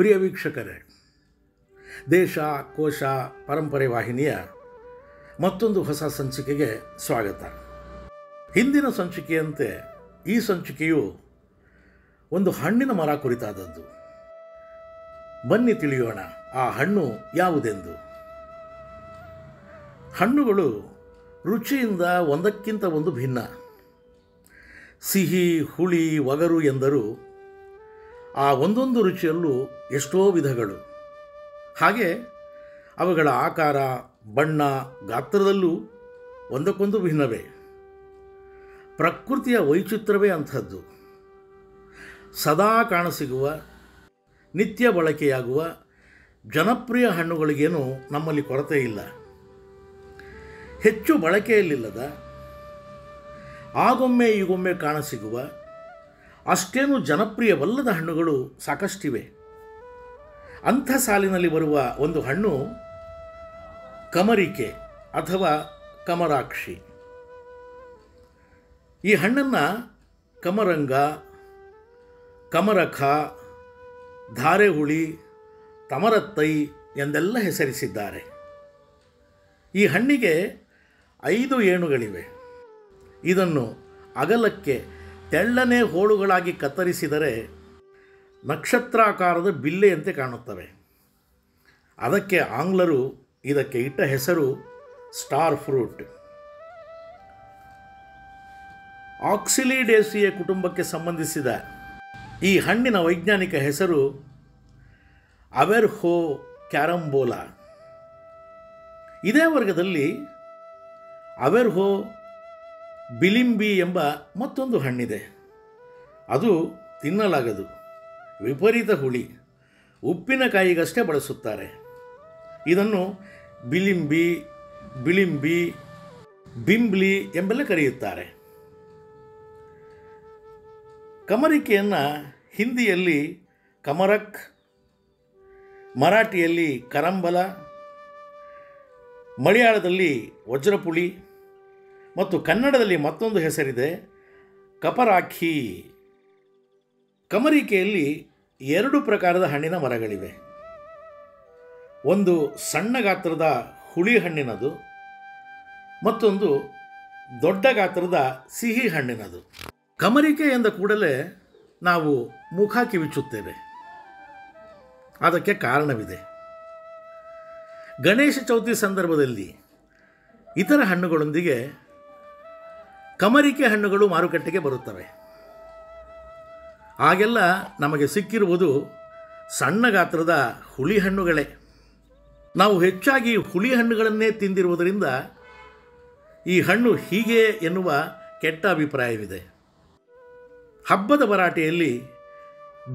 ಪ್ರಿಯ ವೀಕ್ಷಕರೇ, ದೇಶ ಕೋಶ ಪರಂಪರೆ ವಾಹಿನಿಯ ಮತ್ತೊಂದು ಹೊಸ ಸಂಚಿಕೆಗೆ ಸ್ವಾಗತ. ಹಿಂದಿನ ಸಂಚಿಕೆಯಂತೆ ಈ ಸಂಚಿಕೆಯು ಒಂದು ಹಣ್ಣಿನ ಮರ ಕುರಿತಾದದ್ದು. ಬನ್ನಿ ತಿಳಿಯೋಣ ಆ ಹಣ್ಣು ಯಾವುದೆಂದು. ಹಣ್ಣುಗಳು ರುಚಿಯಿಂದ ಒಂದಕ್ಕಿಂತ ಒಂದು ಭಿನ್ನ. ಸಿಹಿ, ಹುಳಿ, ಒಗರು ಎಂದರೂ ಆ ಒಂದೊಂದು ರುಚಿಯಲ್ಲೂ ಎಷ್ಟೋ ವಿಧಗಳು. ಹಾಗೆ ಅವುಗಳ ಆಕಾರ, ಬಣ್ಣ, ಗಾತ್ರದಲ್ಲೂ ಒಂದಕ್ಕೊಂದು ಭಿನ್ನವೇ. ಪ್ರಕೃತಿಯ ವೈಚಿತ್ರ್ಯವೇ ಅಂಥದ್ದು. ಸದಾ ಕಾಣಸಿಗುವ, ನಿತ್ಯ ಬಳಕೆಯಾಗುವ ಜನಪ್ರಿಯ ಹಣ್ಣುಗಳಿಗೇನು ನಮ್ಮಲ್ಲಿ ಕೊರತೆ ಇಲ್ಲ. ಹೆಚ್ಚು ಬಳಕೆಯಲ್ಲಿಲ್ಲದ, ಆಗೊಮ್ಮೆ ಈಗೊಮ್ಮೆ ಕಾಣಸಿಗುವ, ಅಷ್ಟೇನು ಜನಪ್ರಿಯವಲ್ಲದ ಹಣ್ಣುಗಳು ಸಾಕಷ್ಟಿವೆ. ಅಂಥ ಸಾಲಿನಲ್ಲಿ ಬರುವ ಒಂದು ಹಣ್ಣು ಕಮರಿಕೆ ಅಥವಾ ಕಮರಾಕ್ಷಿ. ಈ ಹಣ್ಣನ್ನು ಕಮರಂಗ, ಕಮರಖ, ಧಾರೆಹುಳಿ, ತಮರತ್ತೈ ಎಂದೆಲ್ಲ ಹೆಸರಿಸಿದ್ದಾರೆ. ಈ ಹಣ್ಣಿಗೆ 5 ಏಣುಗಳಿವೆ. ಇದನ್ನು ಅಗಲಕ್ಕೆ ತೆಳ್ಳನೆ ಹೋಳುಗಳಾಗಿ ಕತ್ತರಿಸಿದರೆ ನಕ್ಷತ್ರಾಕಾರದ ಬಿಲ್ಲೆಯಂತೆ ಕಾಣುತ್ತವೆ. ಅದಕ್ಕೆ ಆಂಗ್ಲರು ಇದಕ್ಕೆ ಇಟ್ಟ ಹೆಸರು ಸ್ಟಾರ್ ಫ್ರೂಟ್. ಆಕ್ಸಿಲಿಡೇಸಿಯ ಕುಟುಂಬಕ್ಕೆ ಸಂಬಂಧಿಸಿದ ಈ ಹಣ್ಣಿನ ವೈಜ್ಞಾನಿಕ ಹೆಸರು ಅವೆರ್ಹೋ ಕ್ಯಾರಂಬೋಲಾ. ಇದೇ ವರ್ಗದಲ್ಲಿ ಅವೆರ್ಹೋ ಬಿಲಿಂಬಿ ಎಂಬ ಮತ್ತೊಂದು ಹಣ್ಣಿದೆ. ಅದು ತಿನ್ನಲಾಗದು, ವಿಪರೀತ ಹುಳಿ, ಉಪ್ಪಿನಕಾಯಿಗಷ್ಟೇ ಬಳಸುತ್ತಾರೆ. ಇದನ್ನು ಬಿಲಿಂಬಿ, ಬಿಂಬ್ಲಿ ಎಂಬೆಲ್ಲ ಕರೆಯುತ್ತಾರೆ. ಕಮರಿಕೆಯನ್ನು ಹಿಂದಿಯಲ್ಲಿ ಕಮರಕ್, ಮರಾಠಿಯಲ್ಲಿ ಕರಂಬಲ, ಮಲಯಾಳದಲ್ಲಿ ವಜ್ರಪುಳಿ ಮತ್ತು ಕನ್ನಡದಲ್ಲಿ ಮತ್ತೊಂದು ಹೆಸರಿದೆ ಕಪರಾಖಿ. ಕಮರಿಕೆಯಲ್ಲಿ 2 ಪ್ರಕಾರದ ಹಣ್ಣಿನ ಮರಗಳಿವೆ. ಒಂದು ಸಣ್ಣ ಗಾತ್ರದ ಹುಳಿ ಹಣ್ಣಿನದು, ಮತ್ತೊಂದು ದೊಡ್ಡ ಗಾತ್ರದ ಸಿಹಿ ಹಣ್ಣಿನದು. ಕಮರಿಕೆ ಎಂದ ಕೂಡಲೇ ನಾವು ಮುಖ ಕಿವಿಚುತ್ತೇವೆ. ಅದಕ್ಕೆ ಕಾರಣವಿದೆ. ಗಣೇಶ ಚೌತಿ ಸಂದರ್ಭದಲ್ಲಿ ಇತರ ಹಣ್ಣುಗಳೊಂದಿಗೆ ಕಮರಿಕೆ ಹಣ್ಣುಗಳು ಮಾರುಕಟ್ಟೆಗೆ ಬರುತ್ತವೆ. ಆಗೆಲ್ಲ ನಮಗೆ ಸಿಕ್ಕಿರುವುದು ಸಣ್ಣ ಗಾತ್ರದ ಹುಳಿ ಹಣ್ಣುಗಳೇ. ನಾವು ಹೆಚ್ಚಾಗಿ ಹುಳಿ ಹಣ್ಣುಗಳನ್ನೇ ತಿಂದಿರುವುದರಿಂದ ಈ ಹಣ್ಣು ಹೀಗೆ ಎನ್ನುವ ಕೆಟ್ಟ ಅಭಿಪ್ರಾಯವಿದೆ. ಹಬ್ಬದ ಭರಾಟೆಯಲ್ಲಿ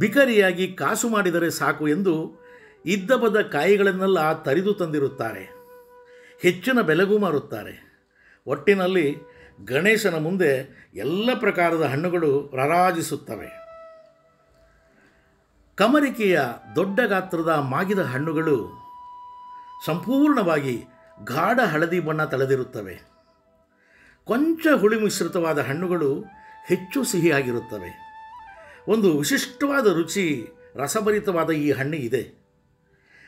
ಬಿಕರಿಯಾಗಿ ಕಾಸು ಮಾಡಿದರೆ ಸಾಕು ಎಂದು ಇದ್ದಬದ್ದ ಕಾಯಿಗಳನ್ನೆಲ್ಲ ತರಿದು ತಂದಿರುತ್ತಾರೆ. ಹೆಚ್ಚಿನ ಬೆಲೆಗೂ ಮಾರುತ್ತಾರೆ. ಒಟ್ಟಿನಲ್ಲಿ ಗಣೇಶನ ಮುಂದೆ ಎಲ್ಲ ಪ್ರಕಾರದ ಹಣ್ಣುಗಳು ರಾರಾಜಿಸುತ್ತವೆ. ಕಮರಿಕೆಯ ದೊಡ್ಡ ಗಾತ್ರದ ಮಾಗಿದ ಹಣ್ಣುಗಳು ಸಂಪೂರ್ಣವಾಗಿ ಗಾಢ ಹಳದಿ ಬಣ್ಣ ತಳೆದಿರುತ್ತವೆ. ಕೊಂಚ ಹುಳಿ ಮಿಶ್ರಿತವಾದ ಹಣ್ಣುಗಳು ಹೆಚ್ಚು ಸಿಹಿಯಾಗಿರುತ್ತವೆ. ಒಂದು ವಿಶಿಷ್ಟವಾದ ರುಚಿ, ರಸಭರಿತವಾದ ಈ ಹಣ್ಣಿಗಿದೆ.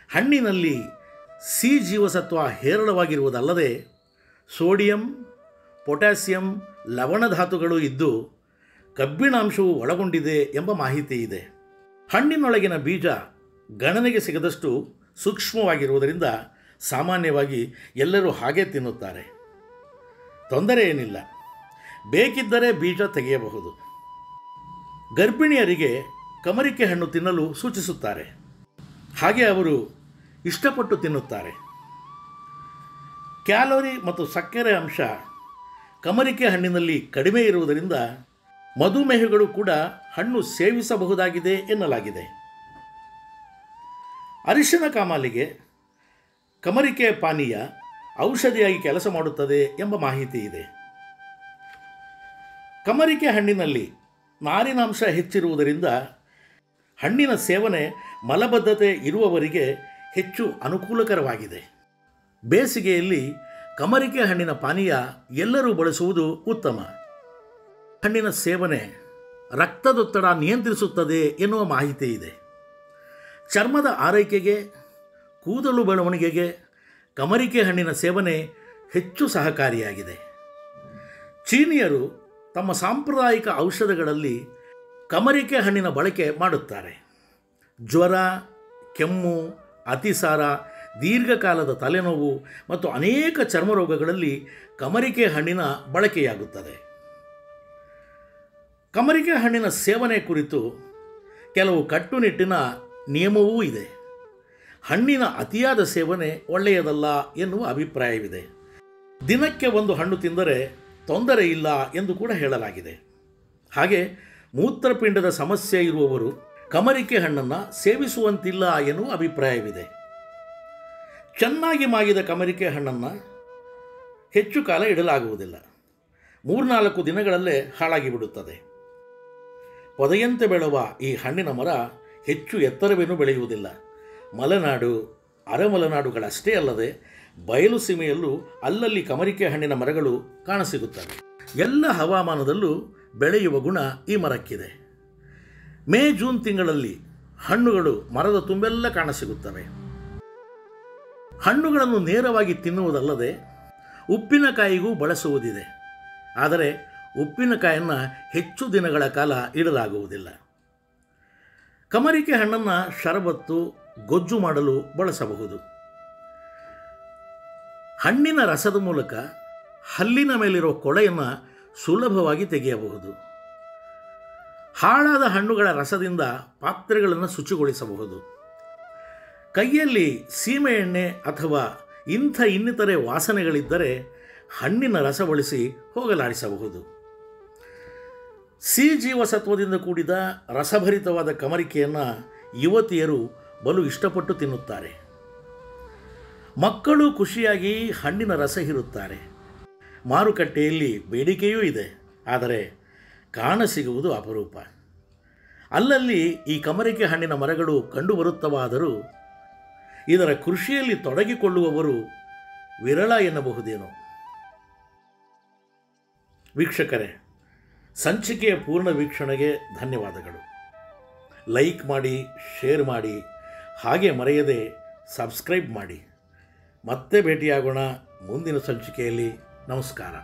ಹಣ್ಣಿನಲ್ಲಿ ಸಿ ಜೀವಸತ್ವ ಹೇರಳವಾಗಿರುವುದಲ್ಲದೆ ಸೋಡಿಯಂ, ಪೊಟ್ಯಾಸಿಯಂ, ಲವಣಧಾತುಗಳು ಇದ್ದು ಕಬ್ಬಿಣಾಂಶವು ಒಳಗೊಂಡಿದೆ ಎಂಬ ಮಾಹಿತಿ ಇದೆ. ಹಣ್ಣಿನೊಳಗಿನ ಬೀಜ ಗಣನೆಗೆ ಸಿಗದಷ್ಟು ಸೂಕ್ಷ್ಮವಾಗಿರುವುದರಿಂದ ಸಾಮಾನ್ಯವಾಗಿ ಎಲ್ಲರೂ ಹಾಗೆ ತಿನ್ನುತ್ತಾರೆ. ತೊಂದರೆ ಏನಿಲ್ಲ, ಬೇಕಿದ್ದರೆ ಬೀಜ ತೆಗೆಯಬಹುದು. ಗರ್ಭಿಣಿಯರಿಗೆ ಕಮರಿಕೆ ಹಣ್ಣು ತಿನ್ನಲು ಸೂಚಿಸುತ್ತಾರೆ. ಹಾಗೆ ಅವರು ಇಷ್ಟಪಟ್ಟು ತಿನ್ನುತ್ತಾರೆ. ಕ್ಯಾಲೋರಿ ಮತ್ತು ಸಕ್ಕರೆ ಅಂಶ ಕಮರಿಕೆ ಹಣ್ಣಿನಲ್ಲಿ ಕಡಿಮೆ ಇರುವುದರಿಂದ ಮಧುಮೇಹಿಗಳು ಕೂಡ ಹಣ್ಣು ಸೇವಿಸಬಹುದಾಗಿದೆ ಎನ್ನಲಾಗಿದೆ. ಅರಿಶಿನ ಕಾಮಾಲಿಗೆ ಕಮರಿಕೆ ಪಾನೀಯ ಔಷಧಿಯಾಗಿ ಕೆಲಸ ಮಾಡುತ್ತದೆ ಎಂಬ ಮಾಹಿತಿ ಇದೆ. ಕಮರಿಕೆ ಹಣ್ಣಿನಲ್ಲಿ ನಾರಿನಾಂಶ ಹೆಚ್ಚಿರುವುದರಿಂದ ಹಣ್ಣಿನ ಸೇವನೆ ಮಲಬದ್ಧತೆ ಇರುವವರಿಗೆ ಹೆಚ್ಚು ಅನುಕೂಲಕರವಾಗಿದೆ. ಬೇಸಿಗೆಯಲ್ಲಿ ಕಮರಿಕೆ ಹಣ್ಣಿನ ಪಾನೀಯ ಎಲ್ಲರೂ ಬಳಸುವುದು ಉತ್ತಮ. ಹಣ್ಣಿನ ಸೇವನೆ ರಕ್ತದೊತ್ತಡ ನಿಯಂತ್ರಿಸುತ್ತದೆ ಎನ್ನುವ ಮಾಹಿತಿ ಇದೆ. ಚರ್ಮದ ಆರೈಕೆಗೆ, ಕೂದಲು ಬೆಳವಣಿಗೆಗೆ ಕಮರಿಕೆ ಹಣ್ಣಿನ ಸೇವನೆ ಹೆಚ್ಚು ಸಹಕಾರಿಯಾಗಿದೆ. ಚೀನಿಯರು ತಮ್ಮ ಸಾಂಪ್ರದಾಯಿಕ ಔಷಧಗಳಲ್ಲಿ ಕಮರಿಕೆ ಹಣ್ಣಿನ ಬಳಕೆ ಮಾಡುತ್ತಾರೆ. ಜ್ವರ, ಕೆಮ್ಮು, ಅತಿಸಾರ, ದೀರ್ಘಕಾಲದ ತಲೆನೋವು ಮತ್ತು ಅನೇಕ ಚರ್ಮರೋಗಗಳಲ್ಲಿ ಕಮರಿಕೆ ಹಣ್ಣಿನ ಬಳಕೆಯಾಗುತ್ತದೆ. ಕಮರಿಕೆ ಹಣ್ಣಿನ ಸೇವನೆ ಕುರಿತು ಕೆಲವು ಕಟ್ಟುನಿಟ್ಟಿನ ನಿಯಮವೂ ಇದೆ. ಹಣ್ಣಿನ ಅತಿಯಾದ ಸೇವನೆ ಒಳ್ಳೆಯದಲ್ಲ ಎನ್ನುವ ಅಭಿಪ್ರಾಯವಿದೆ. ದಿನಕ್ಕೆ ಒಂದು ಹಣ್ಣು ತಿಂದರೆ ತೊಂದರೆ ಇಲ್ಲ ಎಂದು ಕೂಡ ಹೇಳಲಾಗಿದೆ. ಹಾಗೆ ಮೂತ್ರಪಿಂಡದ ಸಮಸ್ಯೆ ಇರುವವರು ಕಮರಿಕೆ ಹಣ್ಣನ್ನು ಸೇವಿಸುವಂತಿಲ್ಲ ಎನ್ನುವ ಅಭಿಪ್ರಾಯವಿದೆ. ಚೆನ್ನಾಗಿ ಮಾಗಿದ ಕಮರಿಕೆ ಹಣ್ಣನ್ನು ಹೆಚ್ಚು ಕಾಲ ಇಡಲಾಗುವುದಿಲ್ಲ. 3-4 ದಿನಗಳಲ್ಲೇ ಹಾಳಾಗಿಬಿಡುತ್ತದೆ. ಪೊದೆಯಂತೆ ಬೆಳೆಯುವ ಈ ಹಣ್ಣಿನ ಮರ ಹೆಚ್ಚು ಎತ್ತರವೇನೂ ಬೆಳೆಯುವುದಿಲ್ಲ. ಮಲೆನಾಡು, ಅರೆಮಲೆನಾಡುಗಳಷ್ಟೇ ಅಲ್ಲದೆ ಬಯಲು ಸೀಮೆಯಲ್ಲೂ ಅಲ್ಲಲ್ಲಿ ಕಮರಿಕೆ ಹಣ್ಣಿನ ಮರಗಳು ಕಾಣಸಿಗುತ್ತವೆ. ಎಲ್ಲ ಹವಾಮಾನದಲ್ಲೂ ಬೆಳೆಯುವ ಗುಣ ಈ ಮರಕ್ಕಿದೆ. ಮೇ, ಜೂನ್ ತಿಂಗಳಲ್ಲಿ ಹಣ್ಣುಗಳು ಮರದ ತುಂಬೆಲ್ಲ ಕಾಣಸಿಗುತ್ತವೆ. ಹಣ್ಣುಗಳನ್ನು ನೇರವಾಗಿ ತಿನ್ನುವುದಲ್ಲದೆ ಉಪ್ಪಿನಕಾಯಿಗೂ ಬಳಸುವುದಿದೆ. ಆದರೆ ಉಪ್ಪಿನಕಾಯನ್ನು ಹೆಚ್ಚು ದಿನಗಳ ಕಾಲ ಇಡಲಾಗುವುದಿಲ್ಲ. ಕಮರಿಕೆ ಹಣ್ಣನ್ನು ಶರಬತ್ತು, ಗೊಜ್ಜು ಮಾಡಲು ಬಳಸಬಹುದು. ಹಣ್ಣಿನ ರಸದ ಮೂಲಕ ಹಲ್ಲಿನ ಮೇಲಿರೋ ಕೊಳೆಯನ್ನು ಸುಲಭವಾಗಿ ತೆಗೆಯಬಹುದು. ಹಾಳಾದ ಹಣ್ಣುಗಳ ರಸದಿಂದ ಪಾತ್ರೆಗಳನ್ನು ಶುಚಿಗೊಳಿಸಬಹುದು. ಕೈಯಲ್ಲಿ ಸೀಮೆ ಎಣ್ಣೆ ಅಥವಾ ಇನ್ನಿತರೆ ವಾಸನೆಗಳಿದ್ದರೆ ಹಣ್ಣಿನ ರಸ ಬಳಸಿ ಹೋಗಲಾಡಿಸಬಹುದು. ಸಿ ಜೀವಸತ್ವದಿಂದ ಕೂಡಿದ ರಸಭರಿತವಾದ ಕಮರಿಕೆಯನ್ನು ಯುವತಿಯರು ಬಲು ಇಷ್ಟಪಟ್ಟು ತಿನ್ನುತ್ತಾರೆ. ಮಕ್ಕಳು ಖುಷಿಯಾಗಿ ಹಣ್ಣಿನ ರಸ ಹೀರುತ್ತಾರೆ. ಮಾರುಕಟ್ಟೆಯಲ್ಲಿ ಬೇಡಿಕೆಯೂ ಇದೆ, ಆದರೆ ಕಾಣಸಿಗುವುದು ಅಪರೂಪ. ಅಲ್ಲಲ್ಲಿ ಈ ಕಮರಿಕೆ ಹಣ್ಣಿನ ಮರಗಳು ಕಂಡುಬರುತ್ತವಾದರೂ ಇದರ ಕೃಷಿಯಲ್ಲಿ ತೊಡಗಿಕೊಳ್ಳುವವರು ವಿರಳ ಎನ್ನಬಹುದೇನೋ. ವೀಕ್ಷಕರೇ, ಸಂಚಿಕೆಯ ಪೂರ್ಣ ವೀಕ್ಷಣೆಗೆ ಧನ್ಯವಾದಗಳು. ಲೈಕ್ ಮಾಡಿ, ಶೇರ್ ಮಾಡಿ, ಹಾಗೆ ಮರೆಯದೆ ಸಬ್ಸ್ಕ್ರೈಬ್ ಮಾಡಿ. ಮತ್ತೆ ಭೇಟಿಯಾಗೋಣ ಮುಂದಿನ ಸಂಚಿಕೆಯಲ್ಲಿ. ನಮಸ್ಕಾರ.